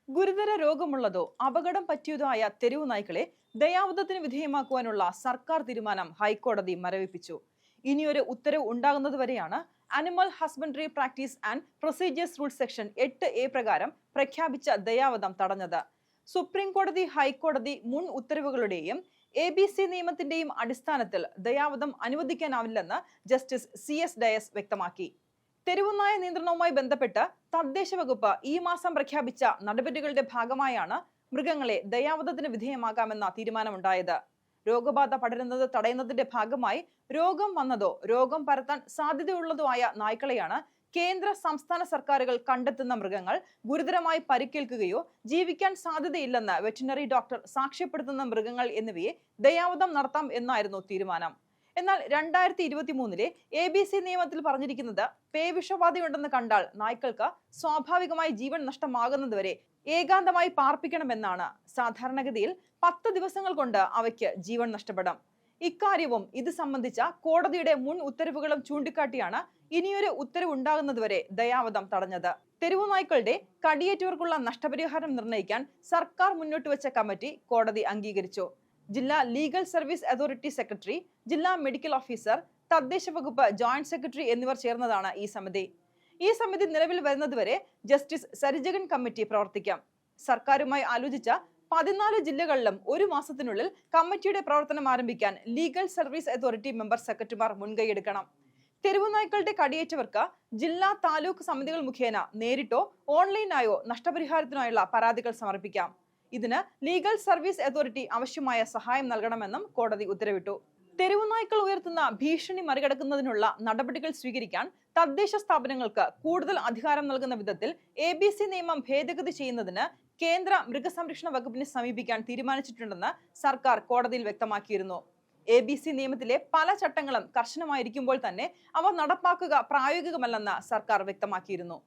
ഗുരുതര രോഗമുള്ളതോ അപകടം പറ്റിയതോ ആയ തെരുവു നായ്ക്കളെ ദയാവധത്തിന് വിധേയമാക്കുവാനുള്ള സർക്കാർ തീരുമാനം ഹൈക്കോടതി മരവിപ്പിച്ചു. ഇനിയൊരു ഉത്തരവ് ഉണ്ടാകുന്നതുവരെയാണ് animal husbandry practice and procedures rule section 8A പ്രകാരം പ്രഖ്യാപിച്ച ദയാവധം തടഞ്ഞത്. സുപ്രീം കോടതി ഹൈക്കോടതി മുൻ ഉത്തരവുകളുടെയും ABC നിയമത്തിന്റെയും അടിസ്ഥാനത്തിൽ ദയാവധം അനുവദിക്കാനാവില്ലെന്ന് ജസ്റ്റിസ് CS ഡയസ് വ്യക്തമാക്കി. തെരുവുനായ നിയന്ത്രണവുമായി ബന്ധപ്പെട്ട് തദ്ദേശ വകുപ്പ് ഈ മാസം പ്രഖ്യാപിച്ച നടപടികളുടെ ഭാഗമായാണ് മൃഗങ്ങളെ ദയാവധത്തിന് വിധേയമാക്കാമെന്ന തീരുമാനമുണ്ടായത്. രോഗബാധ പടരുന്നത് തടയുന്നതിന്റെ ഭാഗമായി രോഗം വന്നതോ രോഗം പരത്താൻ സാധ്യതയുള്ളതോ ആയ നായ്ക്കളെയാണ് കേന്ദ്ര സംസ്ഥാന സർക്കാരുകൾ കണ്ടെത്തുന്ന മൃഗങ്ങൾ ഗുരുതരമായി പരിക്കേൽക്കുകയോ ജീവിക്കാൻ സാധ്യതയില്ലെന്ന് വെറ്റിനറി ഡോക്ടർ സാക്ഷ്യപ്പെടുത്തുന്ന മൃഗങ്ങൾ എന്നിവയെ ദയാവധം നടത്താം എന്നായിരുന്നു തീരുമാനം. എന്നാൽ 2023 ABC നിയമത്തിൽ പറഞ്ഞിരിക്കുന്നത് പേവിഷബാധയുണ്ടെന്ന് കണ്ടാൽ നായ്ക്കൾക്ക് സ്വാഭാവികമായി ജീവൻ നഷ്ടമാകുന്നതുവരെ ഏകാന്തമായി പാർപ്പിക്കണമെന്നാണ്. സാധാരണഗതിയിൽ 10 ദിവസങ്ങൾ കൊണ്ട് അവയ്ക്ക് ജീവൻ നഷ്ടപ്പെടാം. ഇക്കാര്യവും ഇത് സംബന്ധിച്ച കോടതിയുടെ മുൻ ഉത്തരവുകളും ചൂണ്ടിക്കാട്ടിയാണ് ഇനിയൊരു ഉത്തരവ് ഉണ്ടാകുന്നതുവരെ ദയാവധം തടഞ്ഞത്. തെരുവു നായ്ക്കളുടെ കടിയേറ്റവർക്കുള്ള നഷ്ടപരിഹാരം നിർണ്ണയിക്കാൻ സർക്കാർ മുന്നോട്ട് വെച്ച കമ്മിറ്റി കോടതി അംഗീകരിച്ചു. ജില്ലാ ലീഗൽ സർവീസ് അതോറിറ്റി സെക്രട്ടറി, ജില്ലാ മെഡിക്കൽ ഓഫീസർ, തദ്ദേശ വകുപ്പ് ജോയിന്റ് സെക്രട്ടറി എന്നിവർ ചേർന്നതാണ് ഈ സമിതി. ഈ സമിതി നിലവിൽ വരുന്നതുവരെ ജസ്റ്റിസ് സരിജഗൻ കമ്മിറ്റി പ്രവർത്തിക്കാം. സർക്കാരുമായി ആലോചിച്ച 14 ജില്ലകളിലും ഒരു മാസത്തിനുള്ളിൽ കമ്മിറ്റിയുടെ പ്രവർത്തനം ആരംഭിക്കാൻ ലീഗൽ സർവീസ് അതോറിറ്റി മെമ്പർ സെക്രട്ടറിമാർ മുൻകൈയെടുക്കണം. തെരുവുനായ്ക്കളുടെ കടിയേറ്റവർക്ക് ജില്ലാ താലൂക്ക് സമിതികൾ മുഖേന നേരിട്ടോ ഓൺലൈനായോ നഷ്ടപരിഹാരത്തിനായുള്ള പരാതികൾ സമർപ്പിക്കാം. ഇതിന് ലീഗൽ സർവീസ് അതോറിറ്റി ആവശ്യമായ സഹായം നൽകണമെന്നും കോടതി ഉത്തരവിട്ടു. തെരുവുനായ്ക്കൾ ഉയർത്തുന്ന ഭീഷണി മറികടക്കുന്നതിനുള്ള നടപടികൾ സ്വീകരിക്കാൻ തദ്ദേശ സ്ഥാപനങ്ങൾക്ക് കൂടുതൽ അധികാരം നൽകുന്ന വിധത്തിൽ ABC നിയമം ഭേദഗതി ചെയ്യുന്നതിന് കേന്ദ്ര മൃഗസംരക്ഷണ വകുപ്പിനെ സമീപിക്കാൻ തീരുമാനിച്ചിട്ടുണ്ടെന്ന് സർക്കാർ കോടതിയിൽ വ്യക്തമാക്കിയിരുന്നു. ABC നിയമത്തിലെ പല ചട്ടങ്ങളും കർശനമായിരിക്കുമ്പോൾ തന്നെ അവ നടപ്പാക്കുക പ്രായോഗികമല്ലെന്ന് സർക്കാർ വ്യക്തമാക്കിയിരുന്നു.